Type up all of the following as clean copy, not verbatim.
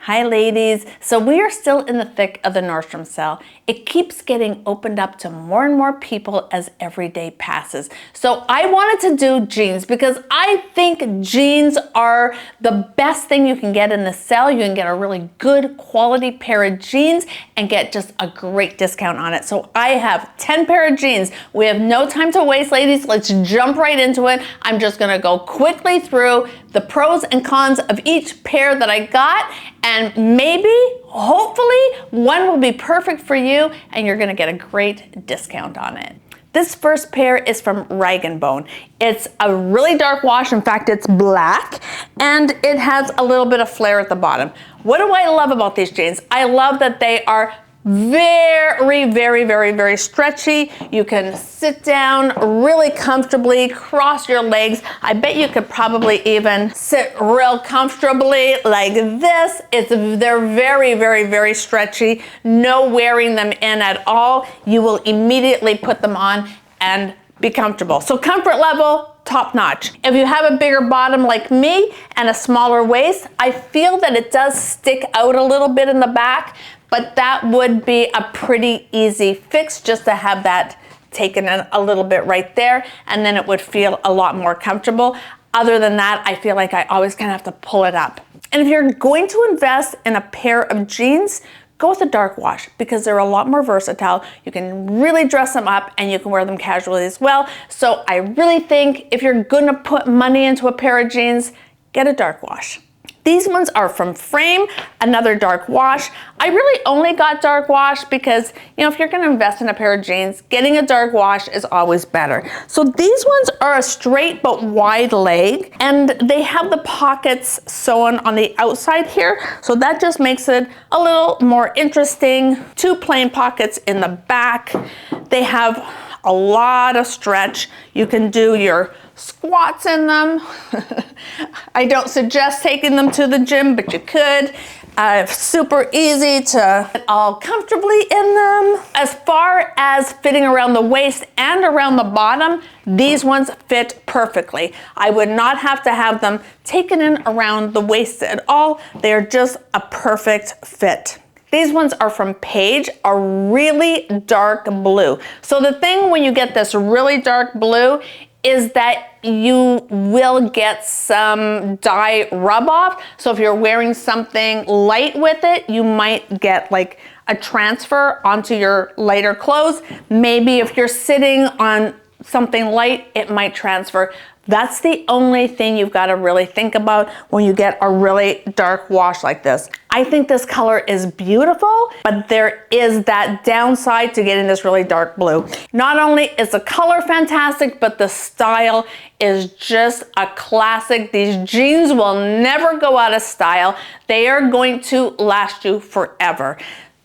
Hi ladies, so we are still in the thick of the Nordstrom sale. It keeps getting opened up to more and more people as every day passes. So I wanted to do jeans because I think jeans are the best thing you can get in the sale. You can get a really good quality pair of jeans and get just a great discount on it. So I have 10 pair of jeans. We have no time to waste, ladies. Let's jump right into it. I'm just gonna go quickly through the pros and cons of each pair that I got, and maybe, hopefully, one will be perfect for you and you're gonna get a great discount on it. This first pair is from Rag & Bone. It's a really dark wash. In fact, it's black and it has a little bit of flare at the bottom. What do I love about these jeans? I love that they are very stretchy. You can sit down really comfortably, cross your legs. I bet you could probably even sit real comfortably like this. They're very stretchy. No wearing them in at all. You will immediately put them on and be comfortable. So comfort level, top notch. If you have a bigger bottom like me and a smaller waist, I feel that it does stick out a little bit in the back, but that would be a pretty easy fix, just to have that taken in a little bit right there, and then it would feel a lot more comfortable. Other than that, I feel like I always kind of have to pull it up. And if you're going to invest in a pair of jeans, go with a dark wash because they're a lot more versatile. You can really dress them up and you can wear them casually as well. So I really think if you're gonna put money into a pair of jeans, get a dark wash. These ones are from Frame, another dark wash. I really only got dark wash because, you know, if you're gonna invest in a pair of jeans, getting a dark wash is always better. So these ones are a straight but wide leg, and they have the pockets sewn on the outside here. So that just makes it a little more interesting. Two plain pockets in the back. They have a lot of stretch. You can do your squats in them. I don't suggest taking them to the gym, but you could. Super easy to get all comfortably in them. As far as fitting around the waist and around the bottom, these ones fit perfectly. I would not have to have them taken in around the waist at all. They're just a perfect fit. These ones are from PAIGE, a really dark blue. So the thing when you get this really dark blue is that you will get some dye rub off. So if you're wearing something light with it, you might get like a transfer onto your lighter clothes. Maybe if you're sitting on something light, it might transfer. That's the only thing you've got to really think about when you get a really dark wash like this. I think this color is beautiful, but there is that downside to getting this really dark blue. Not only is the color fantastic, but the style is just a classic. These jeans will never go out of style. They are going to last you forever.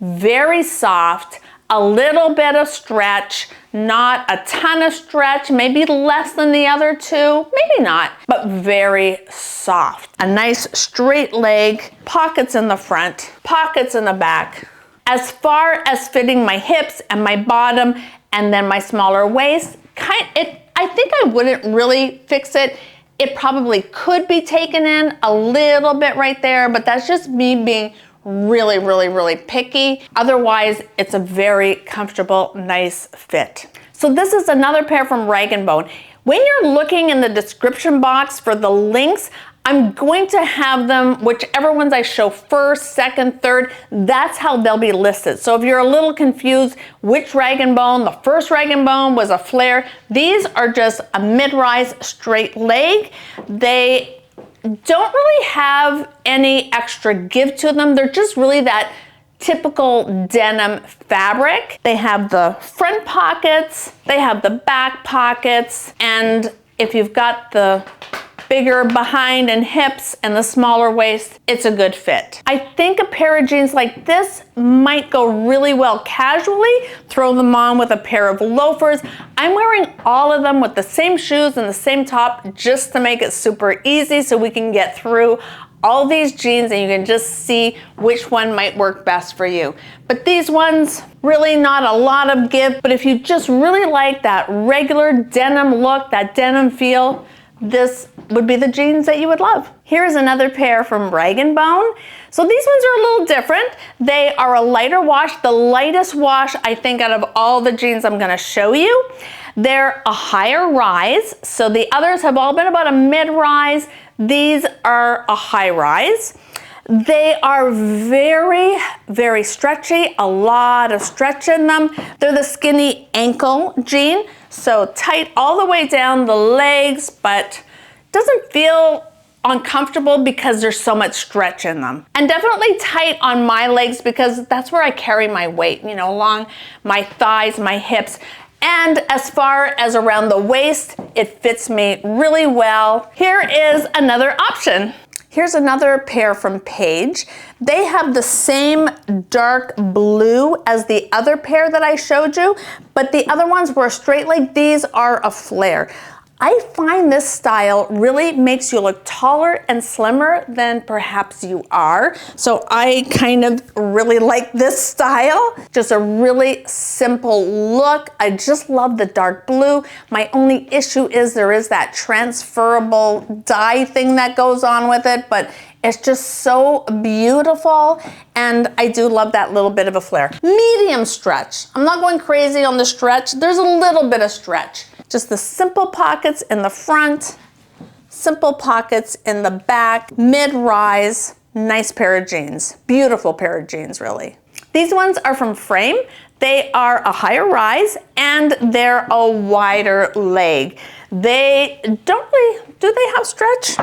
Very soft, a little bit of stretch, not a ton of stretch, maybe less than the other two, maybe not, but very soft. A nice straight leg, pockets in the front, pockets in the back. As far as fitting my hips and my bottom and then my smaller waist, I think I wouldn't really fix it. It probably could be taken in a little bit right there, but that's just me being really picky. Otherwise, it's a very comfortable, nice fit. So this is another pair from Rag & Bone. When you're looking in the description box for the links, I'm going to have them, whichever ones I show first, second, third, that's how they'll be listed. So if you're a little confused which Rag & Bone, the first Rag & Bone was a flare. These are just a mid-rise straight leg. They don't really have any extra give to them. They're just really that typical denim fabric. They have the front pockets, they have the back pockets, and if you've got the bigger behind and hips and the smaller waist, it's a good fit. I think a pair of jeans like this might go really well casually. Throw them on with a pair of loafers. I'm wearing all of them with the same shoes and the same top just to make it super easy so we can get through all these jeans and you can just see which one might work best for you. But these ones, really not a lot of give, but if you just really like that regular denim look, that denim feel, this would be the jeans that you would love. Here's another pair from Rag & Bone. So these ones are a little different. They are a lighter wash, the lightest wash I think out of all the jeans I'm gonna show you. They're a higher rise. So the others have all been about a mid-rise. These are a high rise. They are very, very stretchy, a lot of stretch in them. They're the skinny ankle jean, so tight all the way down the legs, but doesn't feel uncomfortable because there's so much stretch in them. And definitely tight on my legs because that's where I carry my weight, you know, along my thighs, my hips. And as far as around the waist, it fits me really well. Here is another option. Here's another pair from PAIGE. They have the same dark blue as the other pair that I showed you, but the other ones were straight leg. These are a flare. I find this style really makes you look taller and slimmer than perhaps you are. So I kind of really like this style. Just a really simple look. I just love the dark blue. My only issue is there is that transferable dye thing that goes on with it, but it's just so beautiful, and I do love that little bit of a flare. Medium stretch. I'm not going crazy on the stretch. There's a little bit of stretch. Just the simple pockets in the front, simple pockets in the back, mid-rise, nice pair of jeans. Beautiful pair of jeans, really. These ones are from Frame. They are a higher rise, and they're a wider leg. They don't really, do they have stretch?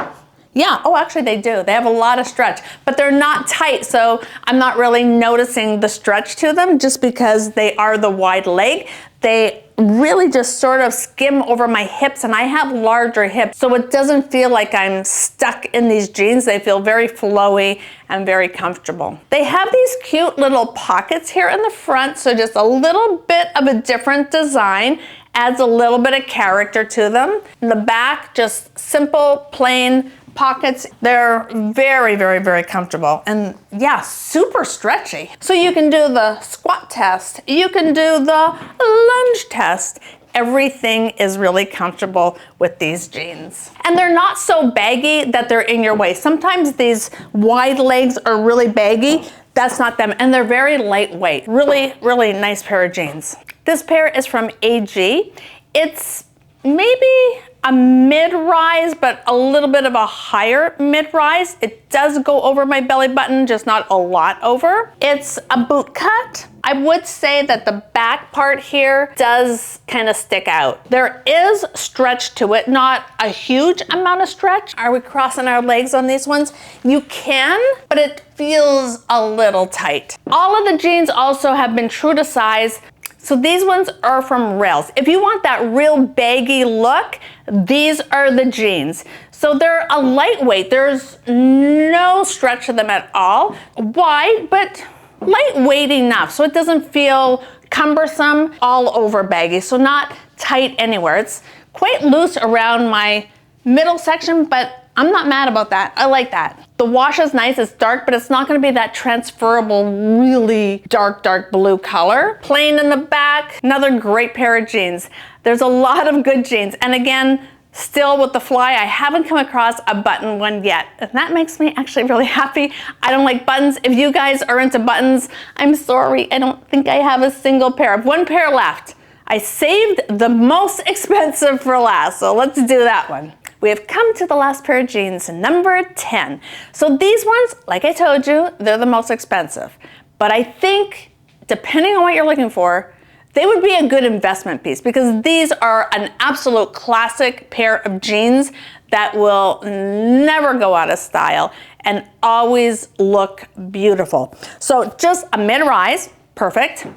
Yeah, oh, actually they do. They have a lot of stretch, but they're not tight, so I'm not really noticing the stretch to them just because they are the wide leg. They really just sort of skim over my hips, and I have larger hips, so it doesn't feel like I'm stuck in these jeans. They feel very flowy and very comfortable. They have these cute little pockets here in the front, so just a little bit of a different design adds a little bit of character to them. In the back, just simple, plain pockets. They're very, very, very comfortable, and yeah, super stretchy. So you can do the squat test, you can do the lunge test. Everything is really comfortable with these jeans. And they're not so baggy that they're in your way. Sometimes these wide legs are really baggy. That's not them, and they're very lightweight. Really, really nice pair of jeans. This pair is from AG. It's maybe a mid-rise, but a little bit of a higher mid-rise. It does go over my belly button, just not a lot over. It's a boot cut. I would say that the back part here does kind of stick out. There is stretch to it, not a huge amount of stretch. Are we crossing our legs on these ones? You can, but it feels a little tight. All of the jeans also have been true to size. So these ones are from Rails. If you want that real baggy look, these are the jeans. So they're a lightweight. There's no stretch to them at all. Wide, but lightweight enough so it doesn't feel cumbersome all over baggy. So not tight anywhere. It's quite loose around my middle section, but I'm not mad about that. I like that. The wash is nice, it's dark, but it's not gonna be that transferable, really dark, dark blue color. Plain in the back, another great pair of jeans. There's a lot of good jeans. And again, still with the fly, I haven't come across a button one yet. And that makes me actually really happy. I don't like buttons. If you guys are into buttons, I'm sorry, I don't think I have a single pair. I have one pair left. I saved the most expensive for last, so let's do that one. We have come to the last pair of jeans, number 10. So these ones, like I told you, they're the most expensive. But I think, depending on what you're looking for, they would be a good investment piece because these are an absolute classic pair of jeans that will never go out of style and always look beautiful. So just a mid-rise, perfect.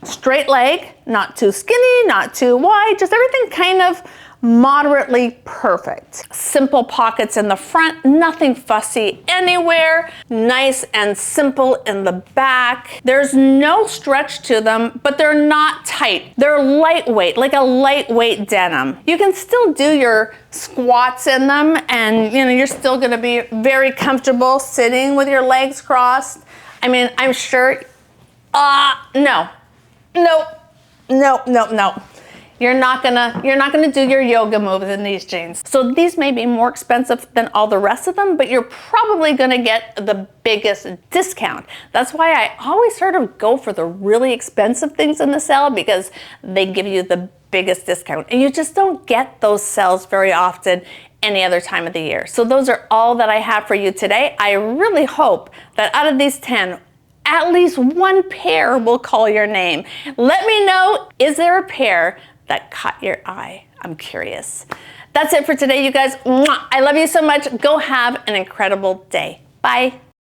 Straight leg, not too skinny, not too wide, just everything kind of moderately perfect. Simple pockets in the front, nothing fussy anywhere. Nice and simple in the back. There's no stretch to them, but they're not tight. They're lightweight, like a lightweight denim. You can still do your squats in them, and you know, you're still gonna be very comfortable sitting with your legs crossed. I mean, I'm sure, no. You're not gonna do your yoga moves in these jeans. So these may be more expensive than all the rest of them, but you're probably gonna get the biggest discount. That's why I always sort of go for the really expensive things in the sale, because they give you the biggest discount. And you just don't get those sales very often any other time of the year. So those are all that I have for you today. I really hope that out of these 10, at least one pair will call your name. Let me know, is there a pair that caught your eye? I'm curious. That's it for today, you guys. Mwah! I love you so much. Go have an incredible day. Bye.